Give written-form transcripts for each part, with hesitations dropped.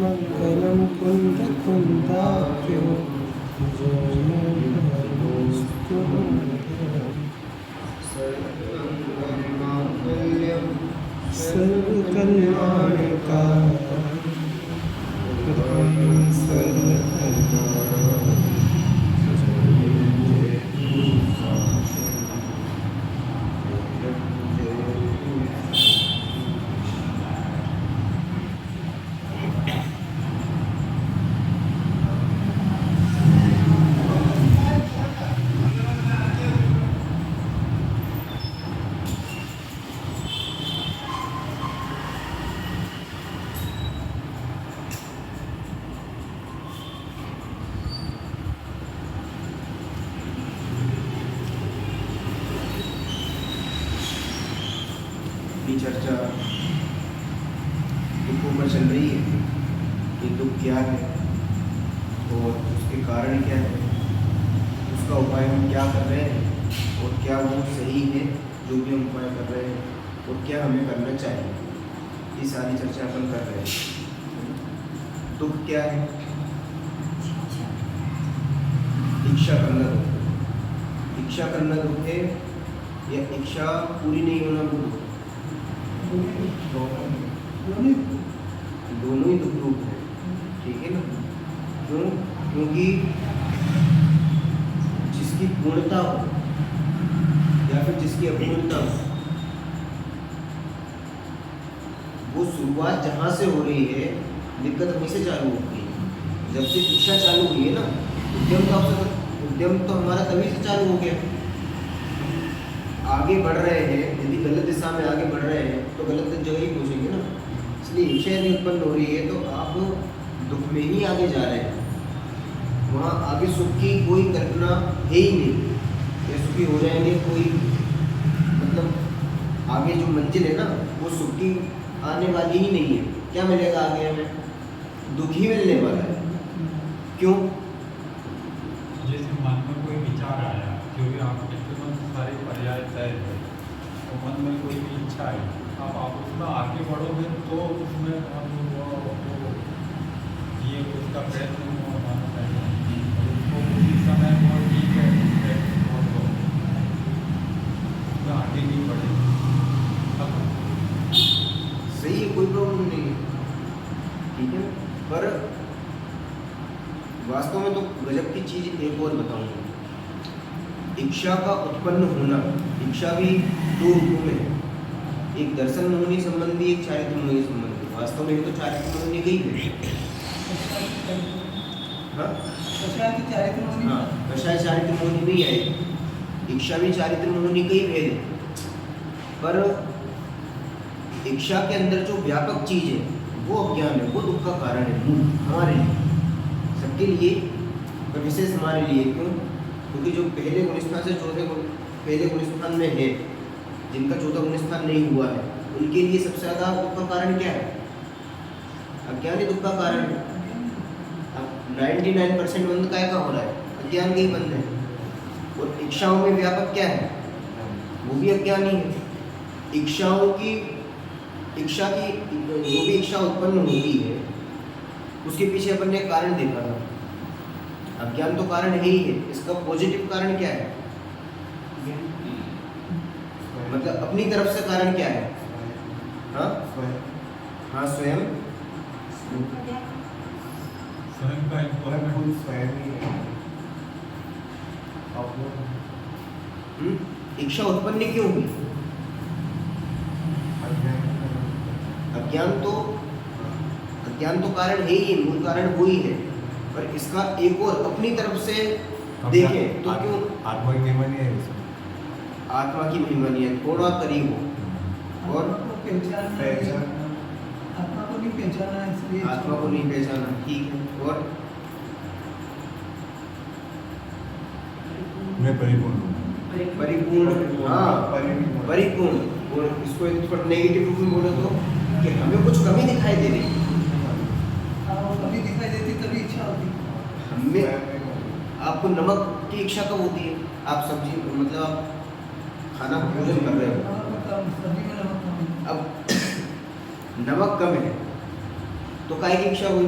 मंगलम कुंद कुंदाख्यो चर्चा दुखों पर चल रही है कि दुख क्या है और उसके कारण क्या है, उसका उपाय हम क्या कर रहे हैं और क्या वो सही है जो भी हम उपाय कर रहे हैं और क्या हमें करना चाहिए, ये सारी चर्चा अपन कर रहे हैं। दुख क्या है? इच्छा करना दुख, इच्छा करना दुख है या इच्छा पूरी नहीं होना वो दुख? दोनों ही दुख रूप है, ठीक है ना। क्यों? क्योंकि जिसकी पूर्णता हो या फिर जिसकी अपूर्णता हो, वो शुरुआत जहाँ से हो रही है दिक्कत वहीं से चालू होती है। जब से इच्छा चालू हुई है ना, उद्यम तो हमारा तभी से चालू हो गया। आगे बढ़ रहे हैं, यदि गलत दिशा में आगे बढ़ रहे हैं तो गलत जगह ही पहुँचेंगे ना। इसलिए इच्छा यदि उत्पन्न हो रही है तो आप दुख में ही आगे जा रहे हैं, वहाँ आगे सुख की कोई कल्पना है ही नहीं। या सुखी हो जाएंगे कोई, मतलब आगे जो मंजिल है ना वो सुख की आने वाली ही नहीं है। क्या मिलेगा आगे हमें? दुख ही मिलने वाला है। क्यों? जैसे मन में कोई विचार आया, जो भी आपके सारे पर्याय तय है, तो मन में कोई भी इच्छा है, आप उसमें आगे बढ़ोगे तो उसमें ये उसका प्रयत्न होना चाहिए। उसको उसी समय वो ठीक है उसमें आगे नहीं बढ़े, सही है, कोई प्रॉब्लम नहीं है, ठीक है। पर वास्तव में तो गजब की चीज़ एक और बताऊंगा। इच्छा का उत्पन्न होना, इच्छा भी दो रूपों में है, एक दर्शन मोहिनी संबंधी, एक चारित्र मोहिनी संबंधी। वास्तव में तो चारित्र मोहिनी गई है। हाँ, कषाय चारित्र मोहिनी नहीं आई, इच्छा भी चारित्र मोहिनी का ही भेद है। पर इच्छा के अंदर जो व्यापक चीज है वो अज्ञान है, वो दुख का कारण है हमारे लिए, सबके लिए, पर विशेष हमारे लिए। क्यों? क्योंकि जो पहले गुणस्थान से चौथे पहले गुणस्थान में है, जिनका चौथा गुणस्थान नहीं हुआ है, उनके लिए सबसे ज़्यादा दुख का कारण क्या है? अज्ञान ही दुख का कारण है। अब 99% बंद काय का हो रहा है? अज्ञान का ही बंद है। और इच्छाओं में व्यापक क्या है? वो भी अज्ञान ही है। इच्छाओं की जो भी इच्छा उत्पन्न होती है उसके पीछे अपन ने कारण देखा था। अज्ञान तो कारण है ही है, इसका पॉजिटिव कारण क्या है? मतलब अपनी तरफ से कारण क्या है? हाँ हाँ, स्वयं इच्छा उत्पन्न क्यों हुई? अज्ञान तो कारण है ही, मूल कारण वो ही है। पर इसका एक और अपनी तरफ से देखें तो क्यों? आत्मा की महिमा नहीं है इसमें। आत्मा की महिमा नहीं है, थोड़ा करीब हो। और आत्मा को नहीं पहचाना, इसलिए आत्मा को नहीं पहचाना, ठीक है। और मैं परिपूर्ण हूँ। परिपूर्ण, हाँ परिपूर्ण। और इसको थोड़ा नेगेटिव रूप में बोले तो कि हमें कुछ कमी दिखाई दे रही, कभी दिखाई देती तभी इच्छा होती। हमें आपको नमक की इच्छा कब होती है? आप सब्जी मतलब आप खाना भोजन कर रहे हो, सब्जी में नमक कम है। अब नमक कम है तो काय की इच्छा हुई?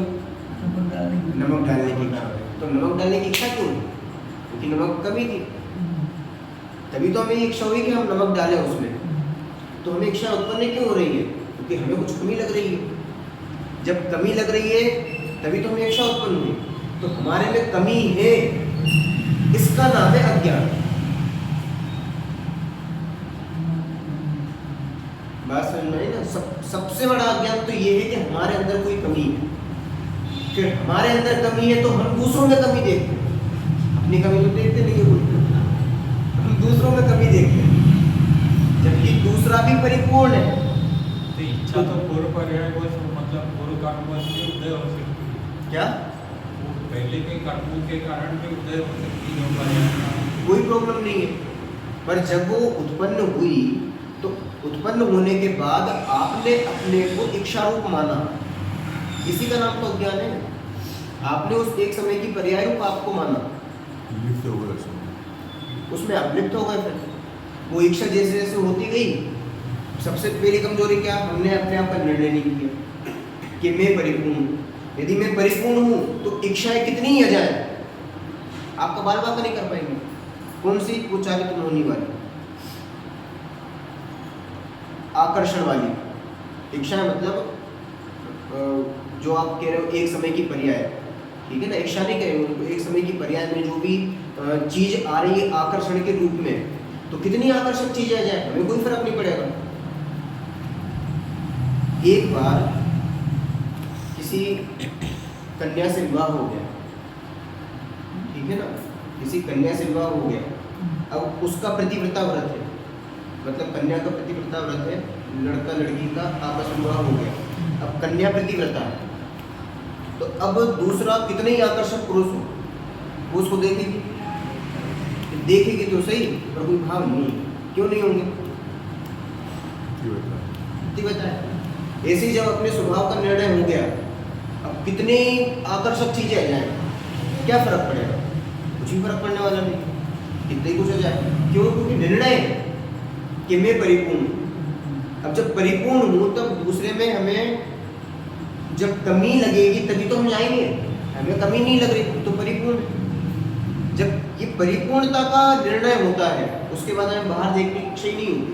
नमक डालने की। नमक डालने की इच्छा। तो नमक डालने की इच्छा क्यों हुई? क्योंकि नमक कमी थी, तभी तो हमें ये इच्छा हुई कि हम नमक डालें उसमें। तो हमें इच्छा उत्पन्न क्यों हो रही है? क्योंकि हमें कुछ कमी लग रही है। जब कमी लग रही है तभी तो हमें इच्छा उत्पन्न हुई। तो हमारे में कमी है, इसका नाम है अज्ञान। बात समझ में आई ना? सबसे बड़ा अज्ञान तो ये है कि हमारे अंदर कोई कमी है। फिर हमारे अंदर कमी है तो हम दूसरों में कमी देखते हैं, अपनी कमी तो देखते नहीं है कोई, हम दूसरों में कमी देखते हैं, जबकि दूसरा भी परिपूर्ण है। तो इच्छा तो पूर्व पर्याय को मतलब पूर्व कर्म से उदय हो सकती है। क्या? वो पहले के कर्मों के कारण भी उदय हो सकती है पर्याय, कोई प्रॉब्लम नहीं है। पर जब वो उत्पन्न हुई तो उत्पन्न होने के बाद आपने अपने को इच्छा रूप माना, इसी का नाम तो अज्ञान है। आपने उस एक समय की पर्याय रूप आपको माना, लिप्त हो गए उसमें। उसमें आप लिप्त हो गए। फिर वो इच्छा जैसे जैसे होती गई, सबसे पहली कमजोरी क्या? हमने अपने आप का निर्णय नहीं किया कि मैं परिपूर्ण हूँ। यदि मैं परिपूर्ण हूँ तो इच्छाएं कितनी ही आ जाए आपका बाल बाका नहीं कर पाएंगे। कौन सी? वो चालित होने वाली, आकर्षण वाली इच्छाएं, मतलब जो आप कह रहे हो एक समय की पर्याय, ठीक है ना? इच्छा नहीं कह रहे हो, एक समय की पर्याय में जो भी चीज आ रही है आकर्षण के रूप में, तो कितनी आकर्षक चीजें आ जाए हमें कोई फर्क नहीं पड़ेगा। एक बार किसी कन्या से विवाह हो गया, ठीक है ना? किसी कन्या से विवाह हो गया, अब उसका प्रतिव्रता व्रत है, मतलब कन्या का प्रतिव्रता व्रत है, लड़का लड़की का आपस में विवाह हो गया, अब कन्या प्रतिव्रता है। तो अब दूसरा कितने ही आकर्षक पुरुष हो, वो उसको देखेगी, देखेगी तो सही, पर कोई भाव नहीं है। क्यों नहीं होंगे? प्रतिव्रता है। ऐसे ही जब अपने स्वभाव का निर्णय हो गया, अब कितने आकर्षक चीजें आ जाए, क्या फर्क पड़ेगा? कुछ भी फर्क पड़ने वाला नहीं, कितने ही कुछ आ जाए। क्यों? क्योंकि निर्णय है कि मैं परिपूर्ण हूँ। अब जब परिपूर्ण हूँ तब दूसरे में हमें जब कमी लगेगी तभी तो हम जाएंगे। हमें कमी नहीं लग रही तो परिपूर्ण। जब ये परिपूर्णता का निर्णय होता है उसके बाद हमें बाहर देखने की इच्छा ही नहीं होती,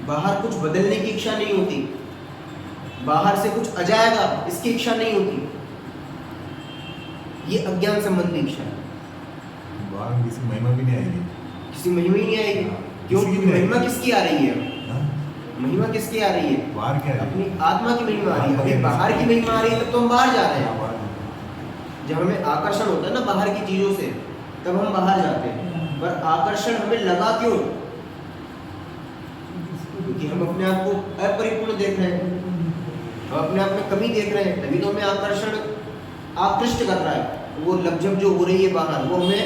बाहर कुछ बदलने की इच्छा नहीं होती, बाहर से कुछ आ जाएगा इसकी इच्छा नहीं होती। ये अज्ञान संबंधी इच्छा है। बाहर किसी महिमा भी नहीं आएगी, किसी महिमा ही नहीं आएगी। क्यों? क्योंकि महिमा किसकी आ रही है? हाँ? महिमा किसकी आ रही है? बाहर क्या है? अपनी आत्मा की महिमा आ रही है। अभी बाहर की महिमा आ रही है तब तो हम बाहर जा रहे हैं। जब हमें आकर्षण होता है ना बाहर की चीजों से, तब हम बाहर जाते हैं। पर आकर्षण हमें लगा क्यों? क्योंकि हम अपने आप को अपरिपूर्ण देख रहे हैं, हम अपने आप में कमी देख रहे हैं, तभी तो हमें आकर्षण आकृष्ट कर रहा है। वो लपझप जो हो रही है बाहर, वो हमें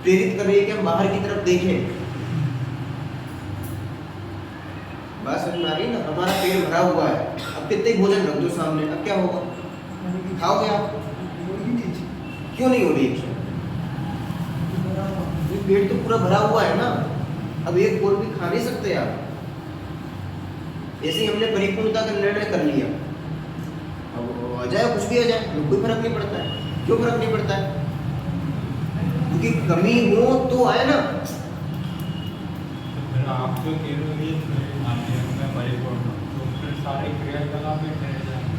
प्रेरित कर रही है कि हम बाहर की तरफ देखें। बात समझ में आ रही है ना? हमारा पेट भरा हुआ है, अब कितने भोजन रख दो सामने, अब क्या होगा? खाओगे आप? क्यों नहीं हो रही इच्छा? पेट तो पूरा भरा हुआ है ना, अब एक गोल भी खा नहीं सकते आप। ऐसे ही हमने परिपूर्णता का निर्णय कर लिया, अब आ जाए कुछ भी आ जाए, हमें कोई फर्क नहीं पड़ता है। क्यों फर्क नहीं पड़ता है? क्योंकि कमी हो तो आए ना। तो फिर आप जो कह रहे हो ये मानने में परिपूर्ण हो, तो फिर सारे क्रियाकलाप में ठहर जाएंगे।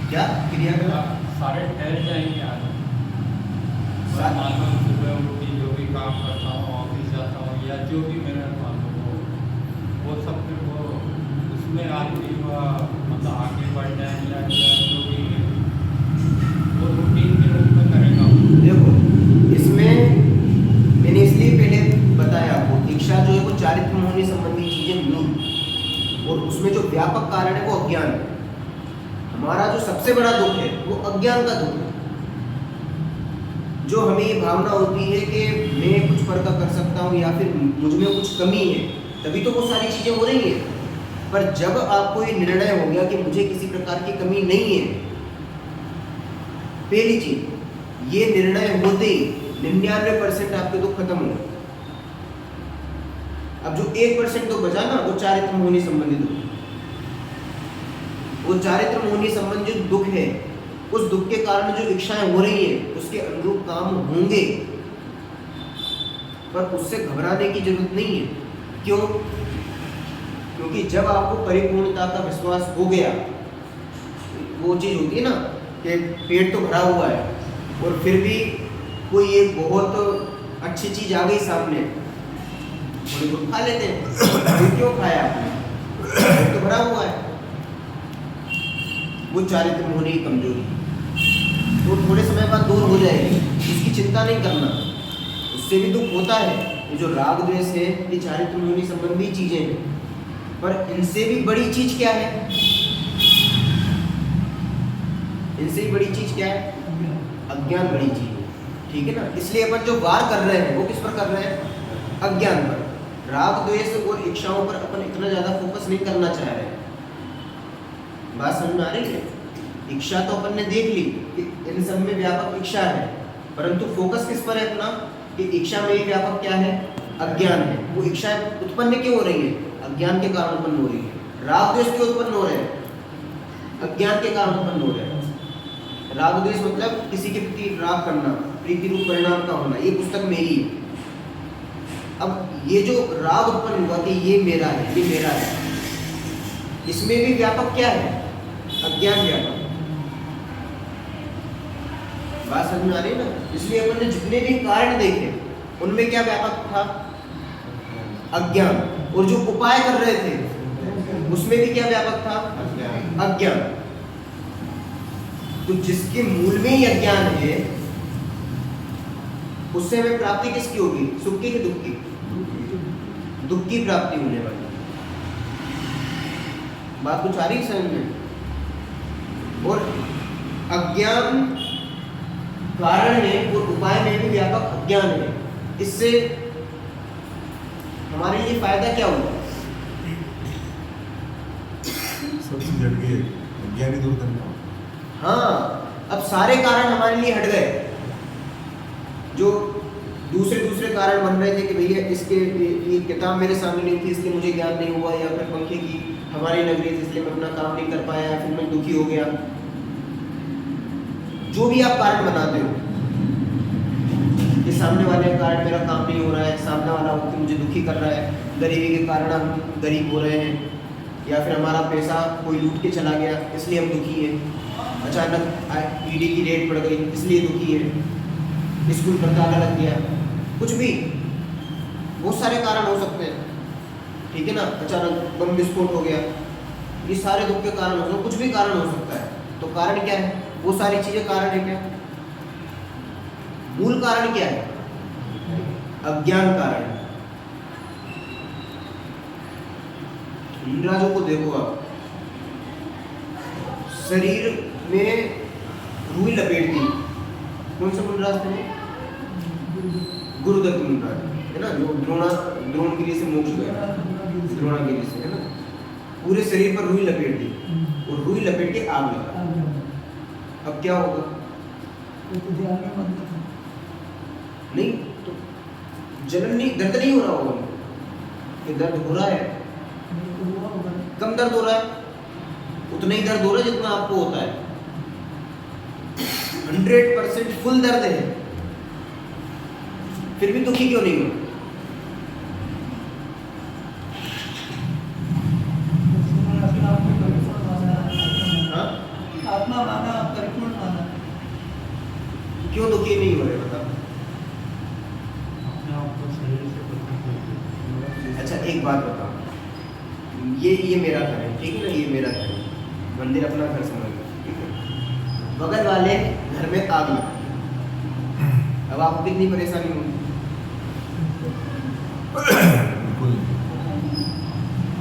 क्या क्रियाकलाप? सारे ठहर जाएंगे आज। मान लो सुबह उठी जो भी काम करता हूँ, ऑफिस जाता हूँ, या जो भी मेरा मान लो वो सब फिर वो उसमें आदमी मतलब आगे बढ़ जाए या जो भी है वो रूटीन के रूप में करेगा। देखो इसमें मैंने इसलिए पहले बताया आपको, इच्छा जो है वो चारित्र मोहनी संबंधी चीजें नहीं, और उसमें जो व्यापक कारण है वो अज्ञान है। हमारा जो सबसे बड़ा दुख है वो अज्ञान का दुख है। जो हमें ये भावना होती है कि मैं कुछ फर्क कर सकता हूँ या फिर मुझ में कुछ कमी है, तभी तो वो सारी चीज़ें हो रही हैं। पर जब आपको ये निर्णय हो गया कि मुझे किसी प्रकार की कमी नहीं है, पहली चीज ये निर्णय होते ही 99% आपके दुख खत्म हो गए। अब जो 1% दुख बचा ना, वो चारित्र मोहनी संबंधी दुख, वो चारित्र मोहनी संबंधित दुख है। उस दुख के कारण जो इच्छाएं हो रही हैं उसके अनुरूप काम होंगे, पर उससे घबराने की जरूरत नहीं है। क्यों? क्योंकि जब आपको परिपूर्णता का विश्वास हो गया, वो चीज होती है ना कि पेट तो भरा हुआ है और फिर भी कोई एक बहुत अच्छी चीज आ गई सामने, थोड़ी बहुत खा लेते हैं। फिर क्यों खाया आपने? पेट तो भरा हुआ है। वो चारित्र मोहनी की कमजोरी, तो थोड़े समय बाद दूर हो जाएगी, उसकी चिंता नहीं करना। उससे भी दुख होता है। ये जो राग द्वेष है ये चारित्र मोहनी संबंधी चीजें हैं, पर इनसे भी बड़ी चीज क्या है? इनसे भी बड़ी चीज क्या है? अज्ञान बड़ी चीज है। ठीक है ना? इसलिए अपन जो वार कर रहे हैं वो किस पर कर रहे हैं? अज्ञान पर। राग द्वेष और इच्छाओं पर अपन इतना ज्यादा फोकस नहीं करना चाह रहे हैं। बात समझ में आ रही है? इच्छा तो अपन ने देख ली कि इन सब में व्यापक इच्छा है, परंतु फोकस किस पर है अपना? कि इच्छा में व्यापक क्या है? अज्ञान है। वो इच्छा उत्पन्न क्यों हो रही है? अज्ञान के कारण उत्पन्न हो रही है। राग द्वेष क्यों उत्पन्न हो रहे हैं? अज्ञान के कारण उत्पन्न हो रहे हैं। राग द्वेष मतलब किसी के प्रति राग करना, प्रीति रूप परिणाम का होना। ये पुस्तक मेरी है। अब ये जो राग उत्पन्न हुआ कि ये मेरा है, ये मेरा है, इसमें भी व्यापक क्या है? अज्ञान व्यापक। बात समझ में आ रही है ना? इसलिए अपन ने जितने भी कारण देखे उनमें क्या व्यापक था? अज्ञान। और जो उपाय कर रहे थे उसमें भी क्या व्यापक था? अज्ञान। तो जिसके मूल में ही अज्ञान है उससे हमें प्राप्ति किसकी होगी? सुख की कि दुख की? दुख की प्राप्ति होने वाली। बात कुछ आ रही समझ में? और अज्ञान कारण है और उपाय में भी व्यापक अज्ञान है। इससे हमारे लिए फायदा क्या हुआ? सबसे जड़ गए अज्ञानी दूर करना। हाँ, अब सारे कारण हमारे लिए हट गए। जो दूसरे कारण बन रहे थे कि भैया इसके ये किताब मेरे सामने नहीं थी इसलिए मुझे ज्ञान नहीं हुआ, या फिर पंखे की हमारी लग रही थी इसलिए मैं अपना काम नहीं कर पाया, फिर मैं दुखी हो गया। जो भी आप कारण बनाते हो कि सामने वाले का कारण मेरा काम नहीं हो रहा है, सामने वाला व्यक्ति मुझे दुखी कर रहा है, गरीबी के कारण हम गरीब हो रहे हैं, या फिर हमारा पैसा कोई लूट के चला गया इसलिए हम दुखी हैं, अचानक ईडी की रेट बढ़ गई इसलिए दुखी है, स्कूल पर ताला लग गया, कुछ भी बहुत सारे कारण हो सकते हैं। ठीक है ना? अचानक बम विस्फोट हो गया, ये सारे दुख के कारण हो सकते हैं। कुछ भी कारण हो सकता है। तो कारण क्या है? वो सारी चीजें कारण है क्या? मूल कारण क्या है? अज्ञान कारण। इंद्राजों को देखो आप, शरीर में रुई लपेट दी, कौन सा मुंडराज थे? गुरुदत्त मुंडराज है ना, जो द्रोणगिरी से मोक्ष गया, द्रोणागिरी से, है ना? पूरे शरीर पर रुई लपेट दी और रुई लपेट के आग लगा। अब क्या होगा? नहीं तो जलन नहीं, दर्द नहीं हो रहा होगा कि दर्द हो रहा है, कम दर्द हो रहा है, उतना ही दर्द हो रहा है जितना आपको होता है। 100% फुल दर्द है, फिर भी दुखी क्यों नहीं हो? आत्मा माना, परिपूर्ण माना, क्यों दुखी नहीं हो रहे? बता। अच्छा एक बात बताओ, ये मेरा घर है, ठीक है ना? ये मेरा घर है, मंदिर अपना घर समझ लो, ठीक है? बगल वाले घर में आग लगा, अब आपको कितनी परेशानी होगी?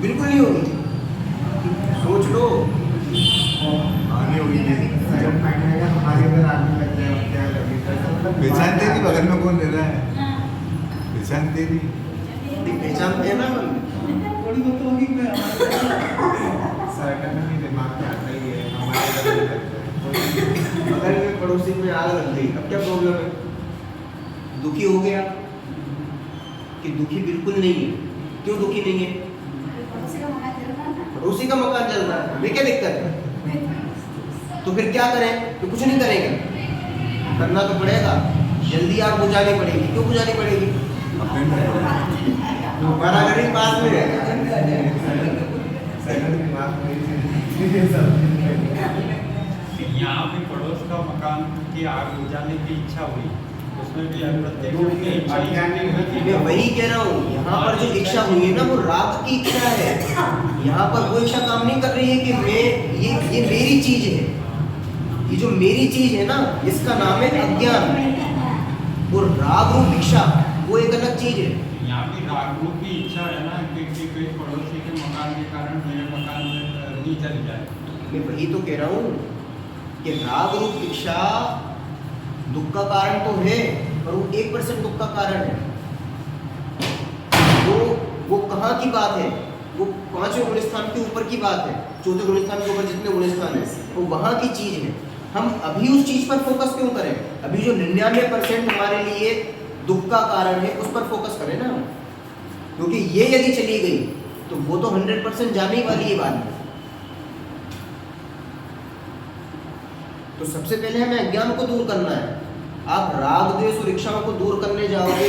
बिल्कुल नहीं होगी। सोच लो, आने होगी हमारे घर आने लग जाए, क्या लगे? पहचानते ही बगल में कौन ले रहा है, पहचानते नहीं। पहचानते हैं ना हम। थोड़ी बहुत होगी मैं सरकार में दिमाग में आता ही है, हमारे घर में लगता है। बगल में पड़ोसी में आग लग गई, अब क्या प्रॉब्लम है? दुखी हो गया कि दुखी बिल्कुल नहीं है? क्यों दुखी नहीं है? पड़ोसी का मकान जल रहा है, हमें क्या दिक्कत है? तो फिर क्या करें? तो कुछ नहीं करेंगे, करना तो पड़ेगा, जल्दी आग बुझानी पड़ेगी। क्यों बुझानी पड़ेगी? अपने में हमारा घर ही पास में है। सरकार के दिमाग में ये सब यहाँ भी पड़ोस का मकान की आग बुझाने की इच्छा हुई, उसमें भी अप्रत्यक्ष की इच्छा ही मैं वही कह रहा हूँ, यहाँ पर जो इच्छा हुई है ना वो राग की इच्छा है। यहाँ पर वो इच्छा काम नहीं कर रही है कि मैं ये मेरी चीज है। ये जो मेरी चीज है ना, इसका नाम है अज्ञान। और राग रूप इच्छा वो एक अलग चीज है। यहाँ भी रागों की इच्छा है ना कि कोई पड़ोसी के मकान के कारण मेरे मकान में नहीं जल जाए। मैं वही तो कह रहा हूँ कि राग रूप इच्छा दुख का कारण तो है, पर वो 1% दुख का कारण है। वो कहाँ की बात है? वो 5वें गुण स्थान के ऊपर की बात है, 4थे गुण स्थान के ऊपर जितने गुण स्थान है वो वहाँ की चीज है। हम अभी उस चीज पर फोकस क्यों करें? अभी जो 99% हमारे लिए दुख का कारण है उस पर फोकस करें ना, क्योंकि ये यदि चली गई तो वो तो 100% जाने ही वाली है बाद में। तो सबसे पहले हमें अज्ञान को दूर करना है। आप राग द्वेष और इच्छाओं को दूर करने जाओगे,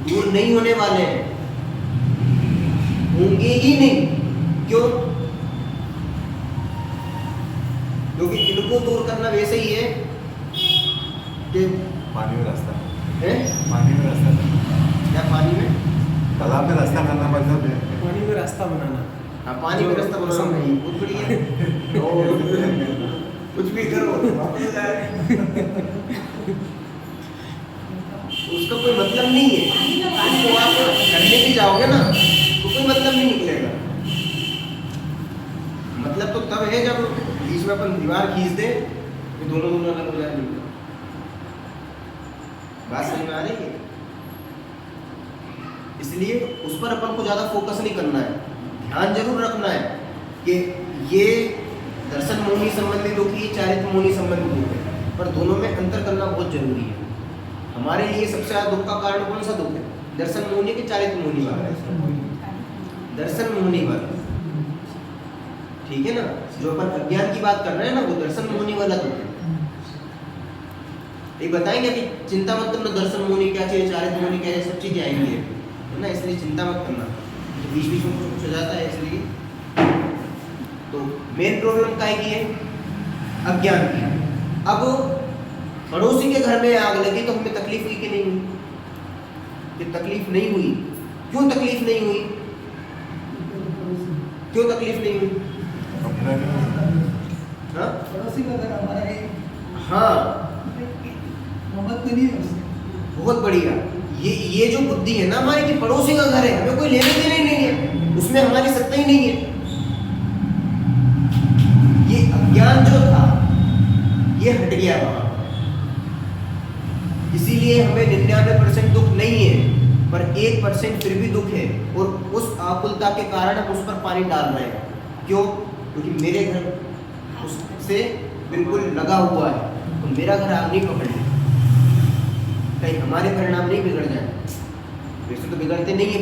दूर नहीं होने वाले हैं, होंगे ही नहीं। क्यों? क्योंकि इनको दूर करना वैसे ही है कि पानी में रास्ता है? पानी में रास्ता करना। क्या पानी में? तालाब में रास्ता करना मतलब है। पानी में रास्ता बनाना। हाँ, पानी में रास्ता बनाना नहीं, बहुत बढ़िया। और कुछ भी करो वापस जाए। उसका कोई मतलब नहीं है। उसको आप करने भी जाओगे ना तो कोई मतलब नहीं निकलेगा। मतलब तो तब है जब बीच में अपन दीवार खींच दे तो दोनों अलग हो जाए। बात समझ में आ रही है? इसलिए उस पर अपन को ज़्यादा फोकस नहीं करना है। ध्यान जरूर रखना है कि ये दर्शन मोहिनी संबंधी दुख ही चारित्र मोहिनी संबंधी दुख है, पर दोनों में अंतर करना बहुत जरूरी है। हमारे लिए सबसे ज़्यादा दुख का कारण कौन सा दुख है? दर्शन मोहिनी के चारित्र मोहिनी वाला? दर्शन मोहिनी वाला, ठीक है ना? जो अपन अज्ञान की बात कर रहे हैं ना वो दर्शन मोहिनी वाला दुख है। एक बताएंगे कि चिंता मत करना, दर्शन मोहिनी क्या चाहिए, चारित्र मोहिनी क्या है, सब चीजें आएंगी है ना, इसलिए चिंता मत करना। तो बीच बीच में कुछ हो जाता है, इसलिए तो मेन प्रॉब्लम काय की है? अज्ञान की। अब पड़ोसी के घर में आग लगी तो हमें तकलीफ हुई कि नहीं हुई? कि तकलीफ नहीं हुई। क्यों तकलीफ नहीं हुई? क्यों तकलीफ नहीं हुई? हाँ? पड़ोसी का घर हमारा है। हाँ, मोहब्बत तो नहीं है उससे। बहुत बढ़िया। ये जो बुद्धि है ना हमारी कि पड़ोसी का घर है, हमें कोई लेने देने नहीं है, उसमें हमारी सत्ता ही नहीं है। ये अज्ञान जो था ये हट गया वहां। इसीलिए हमें 99% दुख नहीं है, पर 1% फिर भी दुख है, और उस आकुलता के कारण हम उस पर पानी डाल रहे हैं। क्यों? क्योंकि मेरे घर उससे बिल्कुल लगा हुआ है, तो मेरा घर आग नहीं पकड़े, कहीं हमारे परिणाम नहीं बिगड़ जाए। वैसे तो बिगड़ते नहीं है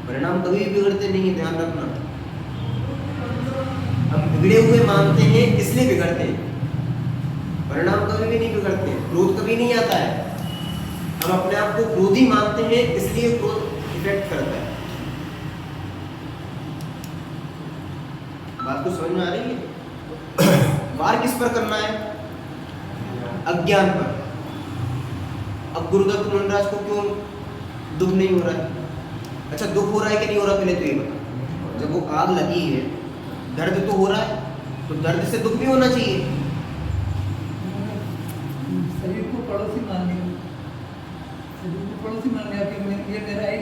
परिणाम कभी भी बिगड़ते नहीं है, ध्यान रखना। हम बिगड़े हुए मानते हैं इसलिए बिगड़ते हैं, परिणाम कभी भी नहीं बिगड़ते। क्रोध कभी नहीं आता है, हम अपने आप को क्रोधी मानते हैं इसलिए क्रोध इफेक्ट करता है। बात को समझ में आ रही है? वार किस पर करना है? अज्ञान पर। अब गुरुदत्त मुनिराज को क्यों दुख नहीं हो रहा है? अच्छा, दुख हो रहा है कि नहीं हो रहा, पहले तो ये बता। जब वो आग लगी है, दर्द तो हो रहा है, तो दर्द से दुख भी होना चाहिए। शरीर को पड़ोसी मान लिया, शरीर को पड़ोसी मान लिया कि ये मेरा ही।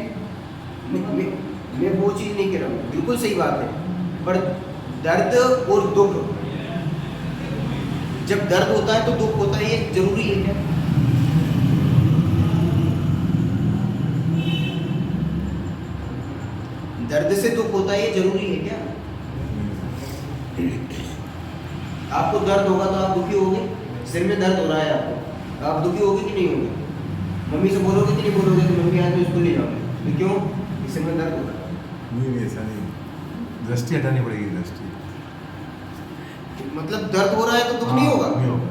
मैं वो चीज़ नहीं कह रहा हूँ, बिल्कुल सही बात है, पर दर्द और दुख, जब दर्द होता है तो दुख होता है, ये जरूरी है क्या? दर्द से दुख होता है ये जरूरी है क्या? आपको दर्द होगा तो आप दुखी होगे। सिर में दर्द हो रहा है आपको, आप दुखी होगे कि नहीं होगे? मम्मी से बोलोगे कि नहीं बोलोगे कि मम्मी आज मैं स्कूल नहीं जाऊंगी? तो क्यों? सिर में दर्द हो रहा है। नहीं ऐसा नहीं, दृष्टि हटानी पड़ेगी, दृष्टि। मतलब दर्द हो रहा है तो दुख नहीं होगा? नहीं होगा।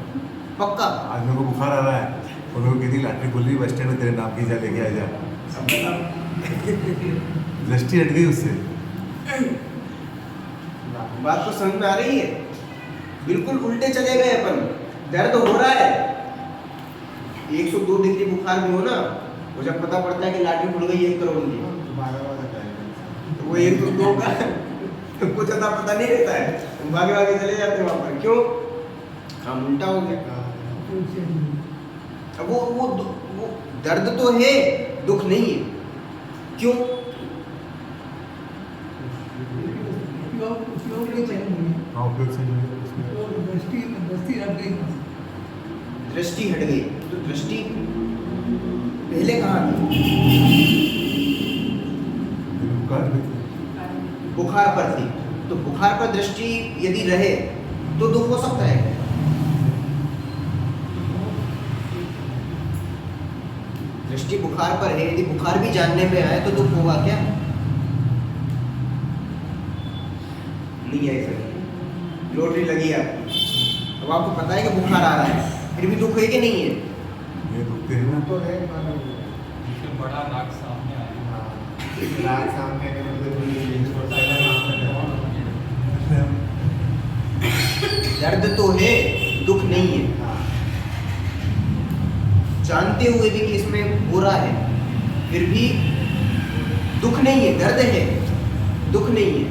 पक्का? आज मेरे को बुखार आ रहा है और मेरे को कहती लॉटरी खुल रही बस स्टैंड में, तेरे नाम की जा लेके आ जा। दृष्टि हट गई उससे। बात तो समझ में आ रही है? बिल्कुल उल्टे चले गए अपन। दर्द हो रहा है, 102 डिग्री बुखार भी हो ना, वो जब पता पड़ता है कि लॉटरी खुल गई 1 करोड़ की, तो वो 102 का कुछ अता पता नहीं रहता है, भागे भागे चले जाते हैं वहां पर। क्यों? हम उल्टा हो गया। अब वो दर्द तो है, दुख नहीं है। क्यों? उपयोग नहीं चाहिए। हाँ उपयोग से जो है उसमें दृष्टि हट गई। दृष्टि हट गई तो दृष्टि पहले कहाँ थी? बुखार में थी। बुखार पर थी। तो बुखार पर दृष्टि यदि रहे तो दुख हो सकता है। दृष्टि बुखार पर है, यदि बुखार भी जानने में आए तो दुख होगा क्या? नहीं है ऐसा। लॉटरी लगी आपकी, अब आपको पता है कि बुखार आ रहा है, फिर भी दुख है कि नहीं है? ये दुखते हैं ना। तो है मानो इससे बड़ा राग सामने आया। रात सामने के मतलब छोटा सा नाम है। दर्द तो है, दुख नहीं है। हाँ जानते हुए भी कि इसमें हो रहा है, फिर भी दुख नहीं है। दर्द है, दुख नहीं है।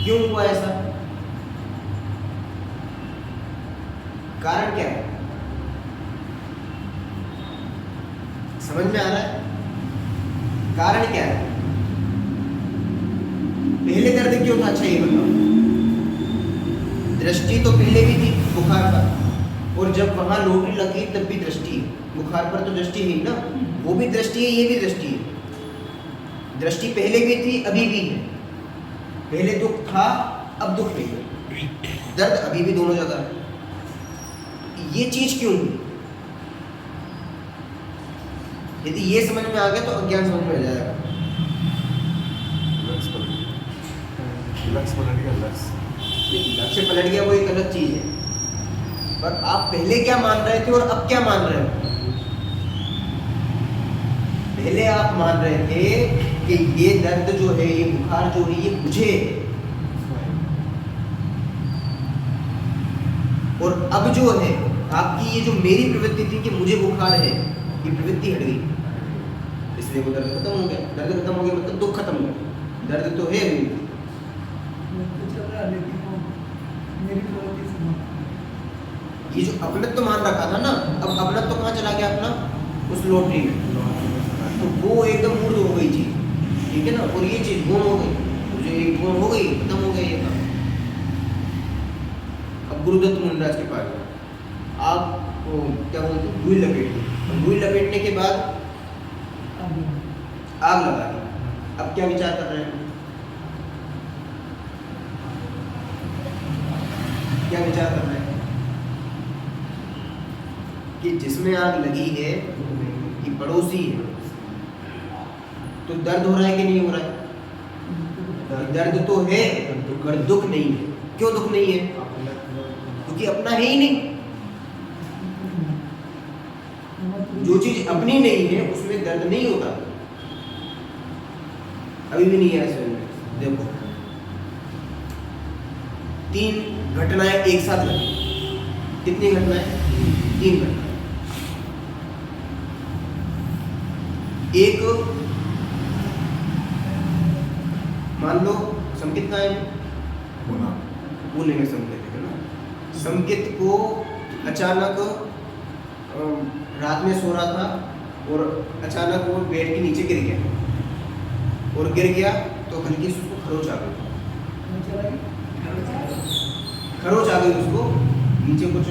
क्यों हुआ ऐसा? कारण क्या है? समझ में आ रहा है? कारण क्या है? पहले दर्द क्यों था? अच्छा ये बताओ। दृष्टि तो पहले भी थी बुखार पर, और जब वहां लॉटरी लगी तब भी दृष्टि है। बुखार पर तो दृष्टि है ही ना, वो भी दृष्टि है, ये भी दृष्टि है। दृष्टि पहले भी थी, अभी भी है। पहले दुख था, अब दुख नहीं है। दर्द अभी भी दोनों जगह है। ये चीज क्यों हुई? यदि ये समझ में आ गया तो अज्ञान समझ में आ जाएगा। लक्ष्य पलट गया, लक्ष्य। लक्ष्य पलट गया वो एक अलग चीज है, पर आप पहले क्या मान रहे थे और अब क्या मान रहे हो? पहले आप मान रहे थे कि ये दर्द जो है, ये बुखार जो है, ये मुझे है। और अब जो है आपकी ये जो मेरी प्रवृत्ति थी कि मुझे बुखार है, ये प्रवृत्ति हट गई, इसलिए वो दर्द खत्म हो गया। दर्द खत्म हो गया मतलब दुख खत्म हो गया। दर्द तो है अभी, चल रहा है, लेकिन वो मेरी प्रवृत्ति से ये जो अपनत्व मान रखा था ना, अब अपनत्व कहाँ चला गया अपना? उस लॉटरी में। तो वो एकदम मूर्त हो गई चीज, ठीक है ना। और ये चीज गुम हो गई, मुझे एक गुम हो गई, खत्म हो गया ये काम। अब गुरुदत्त मुंडाज के पास गए, आप क्या बोलते हैं, रुई लपेट दी। रुई लपेटने के बाद आग लगा दी। अब क्या विचार कर रहे हैं? क्या विचार कर रहे हैं? कि जिसमें आग लगी है कि पड़ोसी है, तो दर्द हो रहा है कि नहीं हो रहा है? दर्द तो है पर दुख नहीं है। क्यों दुख नहीं है? क्योंकि अपना है ही नहीं। जो चीज अपनी नहीं है उसमें दर्द नहीं होता। अभी भी नहीं है ऐसे में। देखो 3 घटनाएं एक साथ लगी। कितनी घटनाएं? 3 घटनाएं। एक, मान लो संकेत का है पुणे में संकेत है ना। संकेत को अचानक रात में सो रहा था और अचानक वो बेड के नीचे गिर गया, और गिर गया तो हल्की से उसको खरोच आ गई। खरोच आ गई उसको, नीचे कुछ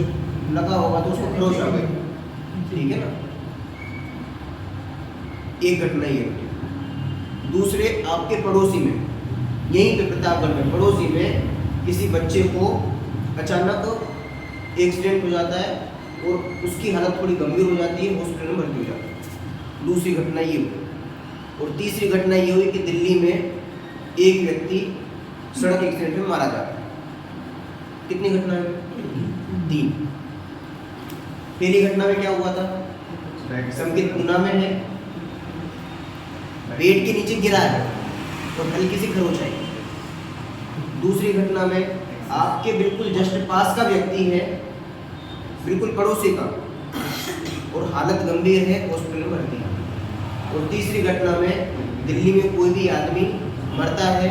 लगा होगा तो उसको खरोच आ गई, ठीक है ना। एक घटना ये। दूसरे आपके पड़ोसी में, यहीं पे प्रतापगढ़ में पड़ोसी में किसी बच्चे को अचानक एक्सीडेंट हो जाता है और उसकी हालत थोड़ी गंभीर हो जाती है, हॉस्पिटल में भर्ती हो जाता है। दूसरी घटना ये हुई। और तीसरी घटना ये हुई कि दिल्ली में एक व्यक्ति सड़क एक्सीडेंट में मारा जाता है। कितनी घटना है? 3। पहली घटना में क्या हुआ था? संकेत गुना में है, पेड़ के नीचे गिरा है और हल्की सी खरोच आई। दूसरी घटना में आपके बिल्कुल जस्ट पास का व्यक्ति है, बिल्कुल पड़ोसी का, और हालत गंभीर है, हॉस्पिटल में भर्ती है। और तीसरी घटना में दिल्ली में कोई भी आदमी मरता है,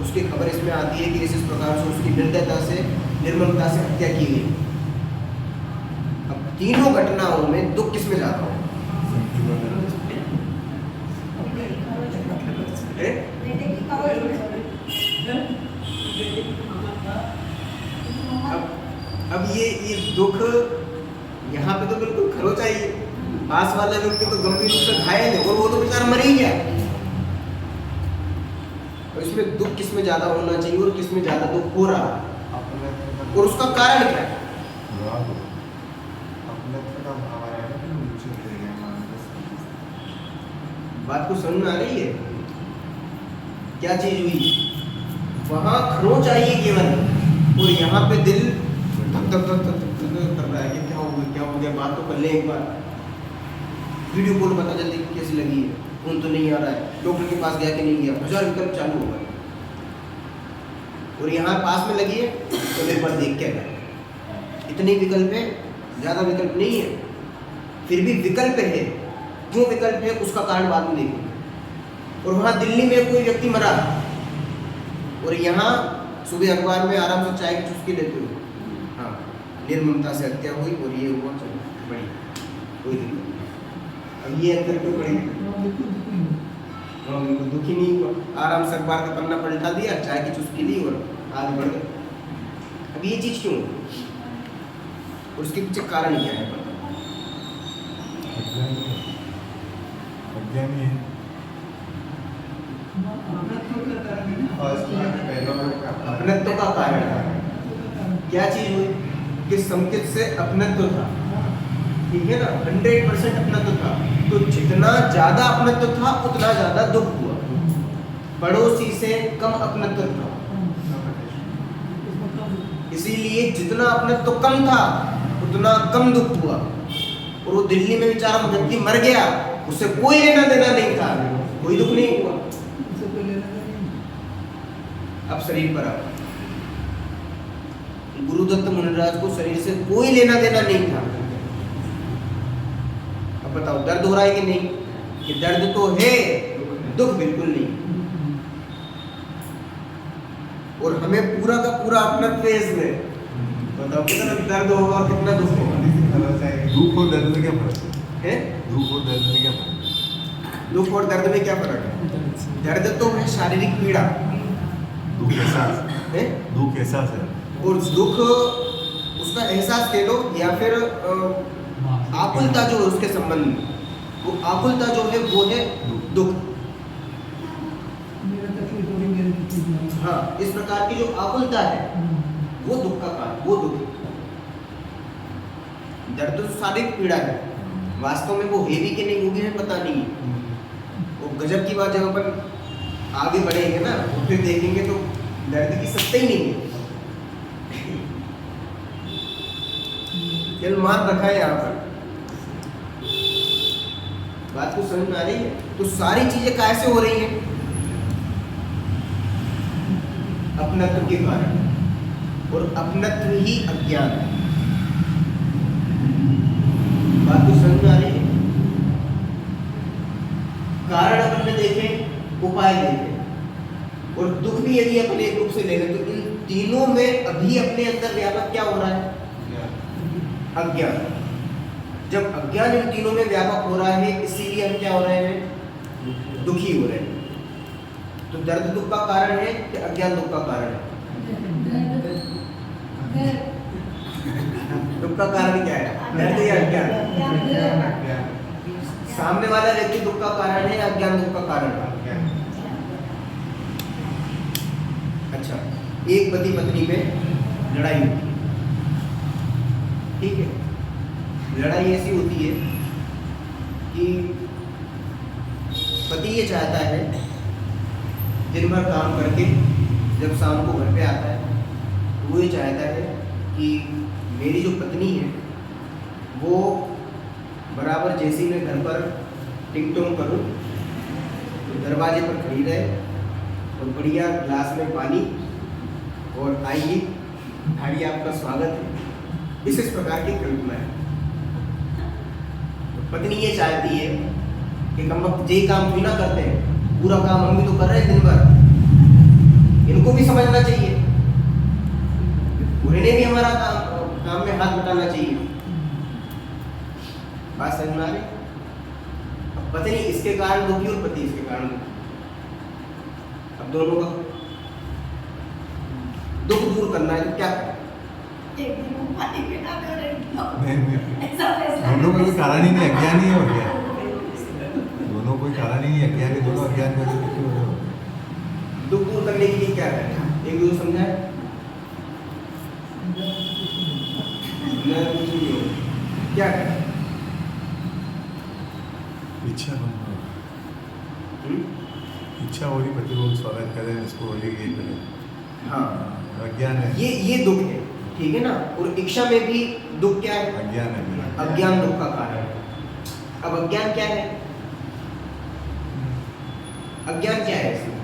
उसकी खबर इसमें आती है कि इस प्रकार से उसकी निर्दयता से, निर्ममता से हत्या की गई। अब तीनों घटनाओं में दुख किसमें जाता हो? अब ये दुख यहाँ पे तो बिल्कुल खरोच आई है, पास वाला व्यक्ति तो गंभीर रूप से घायल है और वो तो बेचारा मर ही गया। और इसमें दुख किसमें ज्यादा होना चाहिए और किसमें ज्यादा दुख हो रहा है और उसका कारण क्या है? बात को समझ में आ रही है? क्या चीज हुई? वहां खरोच आई है केवल, और यहाँ पे दिल धक धक धक धक धक कर रहा है कि क्या हो गया, बात तो कर ले एक बार। वीडियो कॉल पता जल्दी कैसी लगी है, खून तो नहीं आ रहा है, डॉक्टर के पास गया कि नहीं गया, 1000 विकल्प चालू होगा। और यहाँ पास में लगी है तो एक बार देख के आएगा। इतने विकल्प है, ज़्यादा विकल्प नहीं है, फिर भी विकल्प है। क्यों विकल्प है उसका कारण बाद में देखेंगे। और वहाँ दिल्ली में कोई व्यक्ति मरा, और यहाँ सुबह अखबार में आराम से चाय की चुस्की लेते हुए, हाँ, निर्ममता से हत्या हुई और ये हुआ, चलो बड़ी कोई दिक्कत नहीं। अब ये अंदर क्यों पड़ी? बिल्कुल दुखी नहीं हुआ, आराम से अखबार का पन्ना पलटा दिया, चाय की चुस्की ली और आगे बढ़ गए। अब ये चीज़ क्यों? और उसके पीछे कारण क्या है? अज्ञानी है। अपनत्व का कारण क्या चीज हुई कि संकेत से अपनत्व था, ठीक है ना, 100% अपनत्व था। तो जितना ज्यादा अपनत्व था उतना ज्यादा दुख हुआ। पड़ोसी से कम अपनत्व था, इसीलिए जितना अपनत्व कम था उतना कम दुख हुआ। और वो दिल्ली में बेचारा व्यक्ति मर गया, उससे कोई लेना देना नहीं था, कोई दुख नहीं हुआ। अब शरीर पर आओ। गुरुदत्त मुनिराज को शरीर से कोई लेना देना नहीं था। अब बताओ दर्द हो रहा है कि नहीं? कि दर्द तो है, दुख बिल्कुल नहीं। और हमें पूरा का पूरा अपना फेज में बताओ कितना दर्द होगा और कितना दुख होगा। दुख और दर्द में क्या फर्क है? दुख और दर्द में क्या फर्क? दुख और दर्द में क्या फर्क है? दर्द तो है शारीरिक पीड़ा, दुख एहसास है, दुख एहसास है। और दुख उसका एहसास कह लो या फिर आकुलता जो है उसके संबंध में, वो आकुलता जो है वो है दुख। हाँ, इस प्रकार की जो आकुलता है वो दुख का कारण, वो दुख। दर्द तो शारीरिक पीड़ा है, वास्तव में वो है भी कि नहीं वो भी हमें पता नहीं है। और गजब की बात, जब अपन आगे बढ़ेंगे ना तो फिर देखेंगे तो दर्द की सत्ता ही नहीं है। मान रखा है यहाँ पर, बात को समझ में आ रही है? तो सारी चीजें कैसे हो रही हैं? अपनत्व के कारण, और अपनत्व ही अज्ञान है। बात को समझ में आ रही है? कारण अपन ने देखे, उपाय देखे, और दुख भी यदि अपन एक रूप से ले लें तो इन तीनों में अभी अपने अंदर व्यापक क्या हो रहा है? अज्ञान। जब अज्ञान इन तीनों में व्यापक हो रहा है, इसीलिए हम क्या हो रहे हैं? दुखी हो रहे हैं। तो दर्द दुख का कारण है कि अज्ञान दुख का कारण है? दुख का कारण क्या है? दर्द या अज्ञान? सामने वाला व्यक्ति दुख का कारण है या अज्ञान दुख का कारण है? अच्छा, एक पति पत्नी में लड़ाई होती है, ठीक है। लड़ाई ऐसी होती है कि पति ये चाहता है दिन भर काम करके जब शाम को घर पे आता है तो वो ये चाहता है कि मेरी जो पत्नी है वो बराबर जैसे ही मैं घर पर टिंग टोंग करूँ तो दरवाजे पर खड़ी रहे और बढ़िया ग्लास में पानी और आइए आइए आपका स्वागत है, इस प्रकार की कल्पना है। तो पत्नी ये चाहती है कि हम अब ये काम भी ना करते हैं, पूरा काम हम भी तो कर रहे हैं दिन भर, इनको भी समझना चाहिए, उन्हें भी हमारा काम में हाथ बटाना चाहिए। बात समझ में आ रही? अब पत्नी इसके कारण दुखी और पति इसके कारण दुखी। अब दोनों का दुख दूर करना है तो क्या करें? दोनों कोई कारण ही नहीं, अज्ञान ही है और क्या? दोनों कोई कारण ही नहीं, अज्ञान ही, दोनों अज्ञान में दुखी हो रहे हो। दुख दूर करने के लिए क्या करें? एक दूसरे समझाए क्या करें? इच्छा इच्छा हो रही, पति को स्वागत करें, इसको हो रही, ये करें। हाँ, अज्ञान है, ये दुख है, ठीक है ना। और इच्छा में भी दुख क्या है? अज्ञान है, अज्ञान दुख का कारण है। अब अज्ञान क्या है? अज्ञान क्या है इसमें?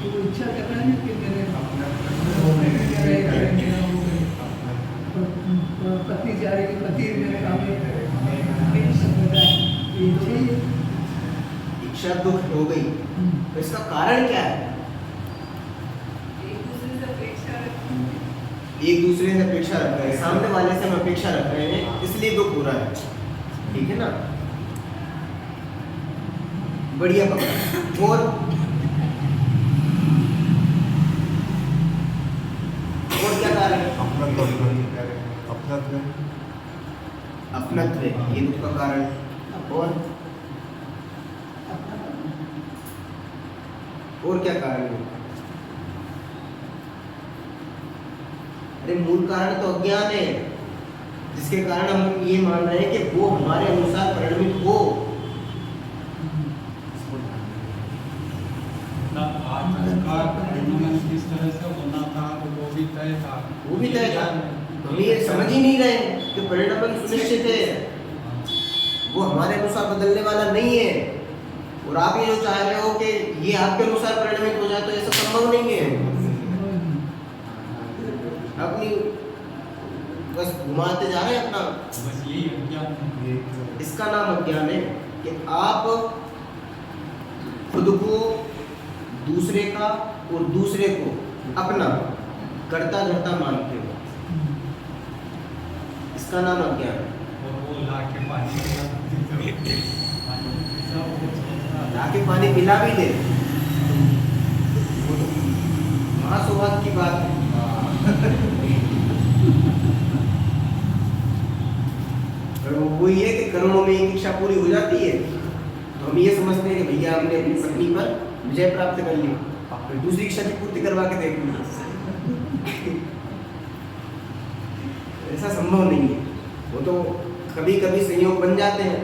तो इच्छा कर रहा है कि मेरे पत्नी चाह रही कि पति मेरे काम में इच्छा दुख हो गई, तो इसका कारण क्या है? एक दूसरे से अपेक्षा रख रहे हैं, सामने वाले से हम अपेक्षा रख रहे हैं, इसलिए दुख हो रहा है, ठीक है ना। बढ़िया पकड़ा। और क्या कारण है? अपनत्व, ये दुख का कारण। और क्या कारण है? अरे मूल कारण तो अज्ञान है, जिसके कारण हम ये मान रहे हैं कि वो हमारे अनुसार परिणमित हो। ना आज का परिणाम किस तरह से होना था वो भी तय था। वो भी तय था, हम ये समझ ही नहीं रहे कि परिणाम सुनिश्चित है, वो हमारे अनुसार बदलने वाला नहीं है। और आप ये जो चाह रहे हो कि ये आपके अनुसार परिणमित हो जाए, तो ऐसा संभव नहीं है। अपनी बस घुमाते जा रहे हैं अपना, बस यही अज्ञान है। इसका नाम अज्ञान है कि आप खुद को दूसरे का और दूसरे को अपना करता धरता मानते हो, इसका नाम अज्ञान है। और वो लाके पानी लाके पानी पिला भी दे, वो तो महासौभाग्य की बात है। वही है कि करोड़ों में एक इच्छा पूरी हो जाती है तो हम ये समझते हैं कि भैया हमने अपनी पत्नी पर विजय प्राप्त कर ली, फिर दूसरी इच्छा की पूर्ति करवा के देख ली। ऐसा संभव नहीं है। वो तो कभी कभी संयोग बन जाते हैं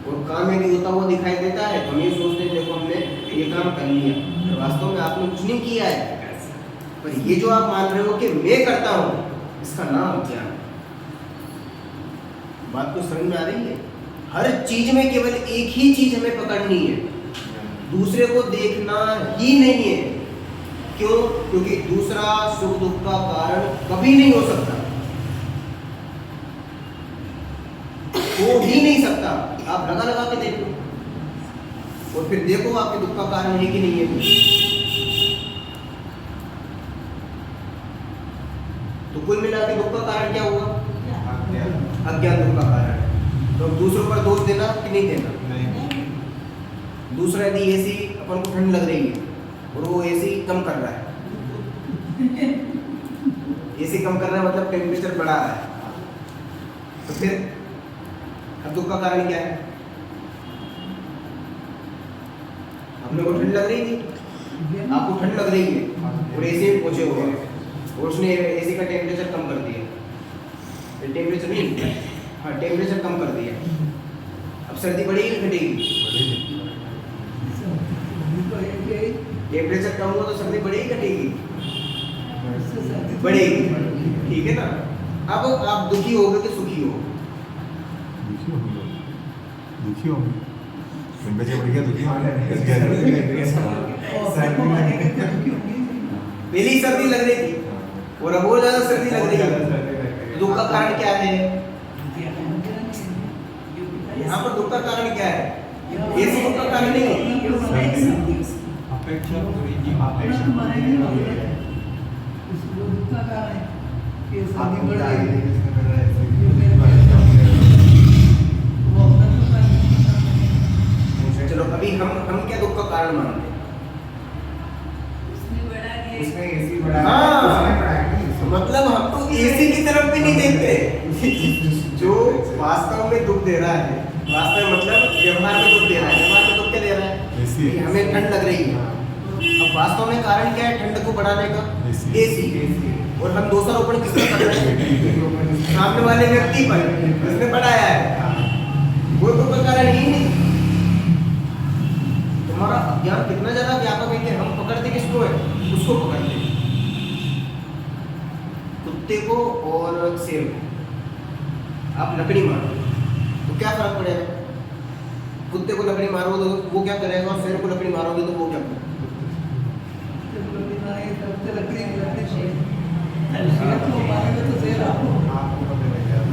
और काम में भी होता हुआ दिखाई देता है, तो हम ये सोचते हैं देखो हमने ये काम कर लिया, तो वास्तव में आपने कुछ नहीं किया है। पर ये जो आप मान रहे हो कि मैं करता हूँ, इसका नाम अज्ञान। बात तो समझ में आ रही है? हर चीज में केवल एक ही चीज हमें पकड़नी है, दूसरे को देखना ही नहीं है। क्यों? क्योंकि दूसरा सुख दुख का कारण कभी नहीं हो सकता, हो ही नहीं सकता। आप लगा लगा के देखो और फिर देखो आपके दुख का कारण है कि नहीं है। तो कुल मिला के दुख का कारण क्या हुआ? अज्ञान दुख का कारण है। तो दूसरों पर दोष देना कि नहीं देना? दूसरा यदि एसी अपन को ठंड लग रही है और वो एसी कम कर रहा है, एसी कम कर रहा है मतलब टेम्परेचर बढ़ा रहा है, तो फिर अब दुख का कारण क्या है? अपने को ठंड लग रही थी, आपको ठंड लग रही है और एसी में पहुंचे हुए हैं और उसने एसी का टेम्परेचर कम कर दिया, टेम्परेचर नहीं, हाँ टेम्परेचर कम कर दिया, अब सर्दी बढ़ेगी कि घटेगी? टेम्परेचर कम हुआ तो सर्दी बढ़ेगी घटेगी? बढ़ेगी, ठीक है ना। अब आप दुखी होगे कि सुखी हो? दुखी होंगे टेम्परेचर बढ़ गया दुखी होंगे पहले ही सर्दी लग रही थी और अब और ज्यादा सर्दी लग रही है, दुख का कारण क्या है? यहाँ पर दुख का कारण क्या है? एसी दुख का कारण नहीं है। अपेक्षा पूरी नहीं चलो अभी हम क्या दुख का कारण मानते हैं? उसमें एसी बढ़ा है, हाँ। उसमें बढ़ा है। मतलब हम तो एसी की तरफ भी नहीं देखते। जो वास्तव में दुख दे रहा है, वास्तव में मतलब व्यवहार में दुख दे रहा है, व्यवहार में दुख क्या दे रहा है? एसी। कि हमें ठंड लग रही है। अब वास्तव में कारण क्या है ठंड को बढ़ाने का? एसी। और हम दोषारोपण किसका कर रहे हैं? सामने वाले व्यक्ति पर, जिसने बढ़ाया है। वो दुख का कारण ही नहीं। तुम्हारा अज्ञान कितना ज्यादा व्यापक है कि हम पकड़ते किसको है? उसको पकड़ते हैं, कुत्ते को और शेर को। आप लकड़ी मारो तो क्या फर्क पड़ेगा? कुत्ते को लकड़ी मारोगे तो वो क्या करेगा और शेर को लकड़ी मारोगे तो वो क्या करेगा?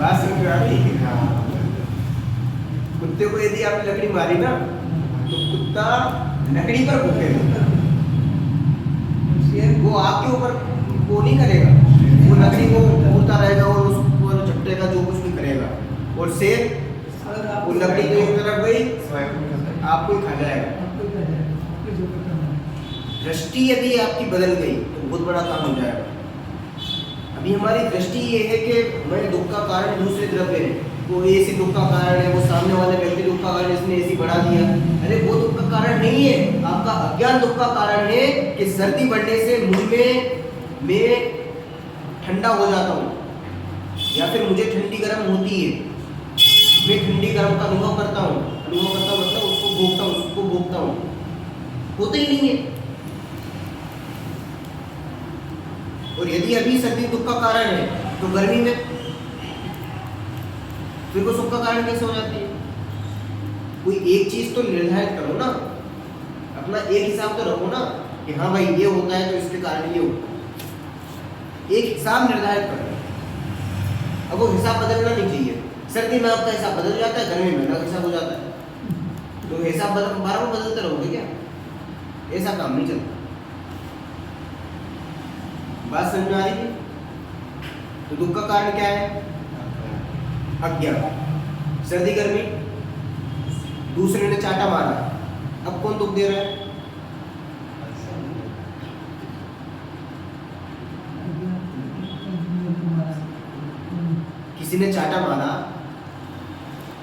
बात समझ में आ रही है? कुत्ते को यदि आपने लकड़ी मारी ना तो कुत्ता लकड़ी पर भूखेगा, वो आपके ऊपर वो नहीं करेगा, वो लकड़ी को भूलता रहेगा और उसको झपटेगा, जो कुछ भी करेगा। और शेर वो लकड़ी को एक तरफ गई आपको ही खा जाएगा। दृष्टि यदि आपकी बदल गई तो बहुत बड़ा काम हो जाएगा। अभी हमारी दृष्टि ये है कि मैं दुख का कारण दूसरे द्रव्य है, वो एसी दुख का कारण है, वो सामने वाले व्यक्ति दुख का कारण, इसने एसी बढ़ा दिया। अरे वो दुख का कारण नहीं है, आपका अज्ञान दुख का कारण है कि सर्दी बढ़ने से मुझ में मैं ठंडा हो जाता हूँ या फिर मुझे ठंडी गर्म होती है, मैं ठंडी गर्म का अनुभव करता हूँ। अनुभव करता हूँ मतलब उसको भोगता हूँ, होता ही नहीं है। और यदि अभी सर्दी दुख का कारण है तो गर्मी में फिर वो सुख का कारण कैसे हो जाती है? कोई एक चीज तो निर्धारित करो ना, अपना एक हिसाब तो रखो ना कि हाँ भाई ये होता है तो इसके कारण ये होता है। एक हिसाब निर्धारित करो। अब वो हिसाब बदलना नहीं चाहिए। सर्दी में आपका हिसाब बदल जाता है, गर्मी में अलग हिसाब हो जाता है, तो हिसाब बार बदलते रहोगे क्या? ऐसा काम नहीं चलता। बात समझ में आ रही है? तो दुख का कारण क्या है? अज्ञान। सर्दी गर्मी, दूसरे ने चाटा मारा, अब कौन दुख दे रहा है? किसी ने चाटा मारा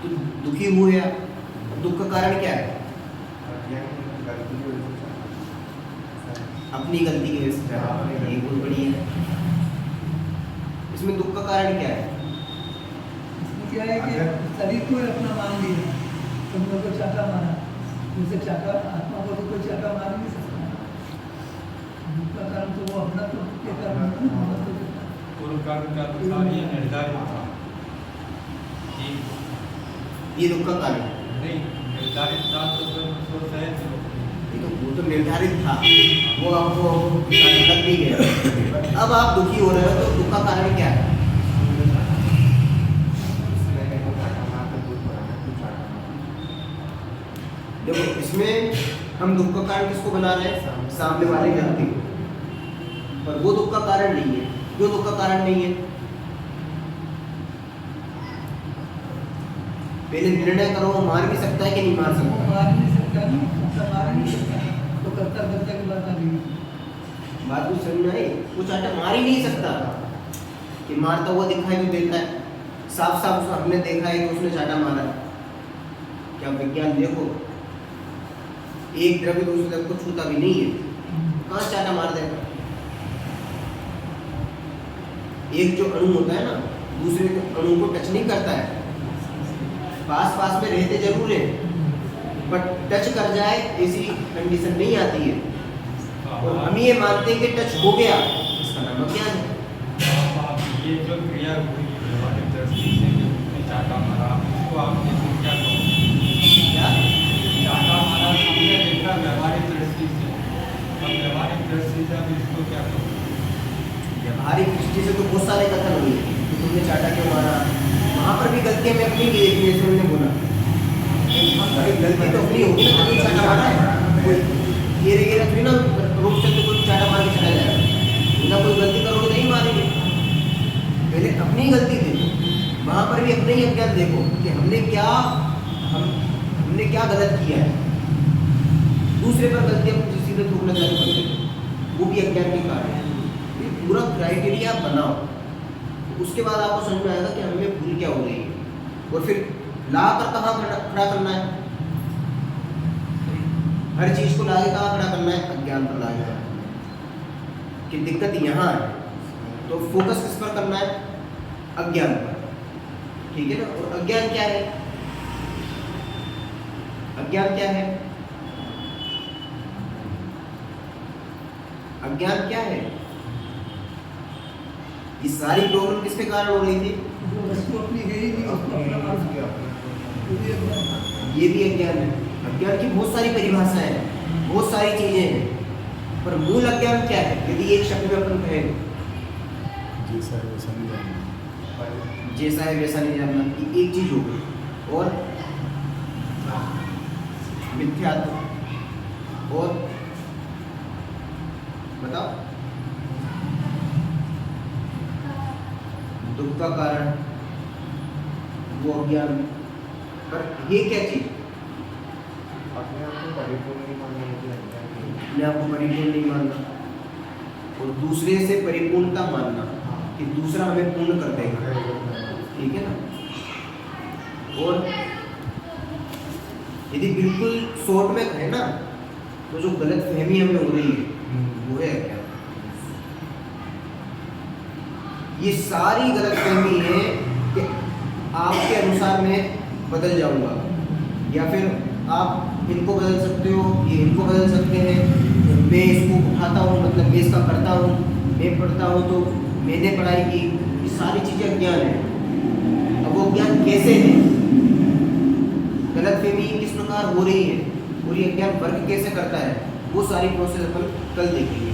तो दुखी हुए, दुख का कारण क्या है? अपनी गलती की वजह से चाटा, ये बहुत बड़ी है। इसमें दुख का कारण क्या है? क्या है कि शरीर को अपना मान लिया, तुम लोग को चाटा मारा, उनसे चाटा, आत्मा को तो कोई चाटा मार नहीं सकता। दुख का कारण तो वो अपना तो के कारण पूर्व कर्म का अनुसार ये निर्धारित था कि ये दुख का कारण नहीं निर्धारित था तो सहज ये तो वो तो निर्धारित था, वो आपको लग भी गया। अब आप दुखी हो रहे हो तो दुख का कारण क्या है? देखो इसमें हम दुख का कारण किसको बना रहे हैं? सामने वाले व्यक्ति को, पर वो दुख का कारण नहीं है। क्यों दुख का कारण नहीं है? पहले निर्णय करो, वो मार भी सकता है कि नहीं मार वो सकता? मार नहीं सकता ना, मार नहीं सकता तो करता की बात आ रही। बात तो समझ में आई? वो चाटा मार ही नहीं सकता कि मारता हुआ दिखाई तो देता है। साफ साफ हमने देखा है कि उसने चाटा मारा है। क्या विज्ञान देखो, एक द्रव्य दूसरे द्रव्य को छूता भी नहीं है, कहाँ चाटा मार देगा। एक जो अणु होता है ना, दूसरे अणु को टच नहीं करता है, पास पास में रहते जरूर है, बट टच कर जाए ऐसी कंडीशन नहीं आती है। और हम ये मानते हैं कि टच हो गया, इसका नाम अज्ञान है। आप ये जो क्रिया हुई व्यवहारिक दृष्टि से जो उसने चाटा मारा, इसको आप जैसे क्या कहोगे? क्या चाटा मारा हमने देखा व्यवहारिक दृष्टि से, अब व्यवहारिक दृष्टि से आप इसको क्या कहोगे? व्यवहारिक दृष्टि से तो बहुत सारे कथन हुए कि तुमने चाटा क्यों मारा, वहाँ पर भी गलती हमें अपनी की देखी, जैसे हमने बोला गलती तो अपनी होगी ना, तभी चाटा मारा है। कोई ये रहेगा थोड़ी ना रोक सकते, कोई चाटा मार के चला जाएगा, बिना कोई गलती करोगे नहीं मारेंगे। पहले अपनी गलती देखो, वहाँ पर भी अपने ही अज्ञान देखो कि हमने क्या गलत किया है। दूसरे पर गलती हम सीधे थोपना चालू कर देते, वो भी अज्ञान के कारण है। ये पूरा क्राइटेरिया बनाओ, उसके बाद आपको समझ में आएगा कि हमें भूल क्या हो रही है, और फिर ला कर कहाँ खड़ा करना है। हर चीज को लाके कहाँ खड़ा करना है, अज्ञान पर लाके खड़ा करना है कि दिक्कत यहाँ है, तो फोकस किस पर करना है, अज्ञान पर, ठीक है ना। और अज्ञान क्या है, अज्ञान क्या है, अज्ञान क्या है। ये सारी प्रॉब्लम किसके कारण हो रही थी, जो वस्तु अपनी है ही नहीं, उसको अपना मान किया, ये भी अज्ञान है। ये भी अज्ञान है। अज्ञान की बहुत सारी परिभाषाएं हैं, बहुत सारी चीजें हैं, पर मूल अज्ञान क्या है। यदि एक शब्द में अपन कहें जैसा है वैसा नहीं जानना, जैसा है वैसा नहीं जानना, ये एक चीज हो गई। और मिथ्यात्व, और बताओ दुख का कारण, वो अज्ञान। पर ये क्या चीज, अपने आप को परिपूर्ण नहीं मानना, मुझे अज्ञान है। अपने आप को परिपूर्ण नहीं मानना, और दूसरे से परिपूर्णता मानना कि दूसरा हमें पूर्ण कर देगा, ठीक है ना। और यदि बिल्कुल शॉर्ट में कहें ना, तो जो गलत फहमी हमें हो रही है वो है क्या, ये सारी गलत फहमी है कि आपके अनुसार मैं बदल जाऊंगा, या फिर आप इनको बदल सकते हो, ये इनको बदल सकते हैं, मैं इसको उठाता हूँ मतलब मैं इसका करता हूँ, मैं पढ़ता हूँ तो मैंने पढ़ाई की, ये सारी चीज़ें अज्ञान है। अब वो ज्ञान कैसे है, गलत फहमी किस प्रकार हो रही है, और ये अज्ञान वर्क कैसे करता है, वो सारी प्रोसेस अपन कल देखेंगे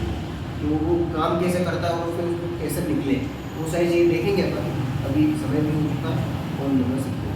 कि वो काम कैसे करता है और फिर उसको कैसे निकले, वो सारी चीज़ें देखेंगे अपन। अभी समय भी हो चुका है और नमस्ते।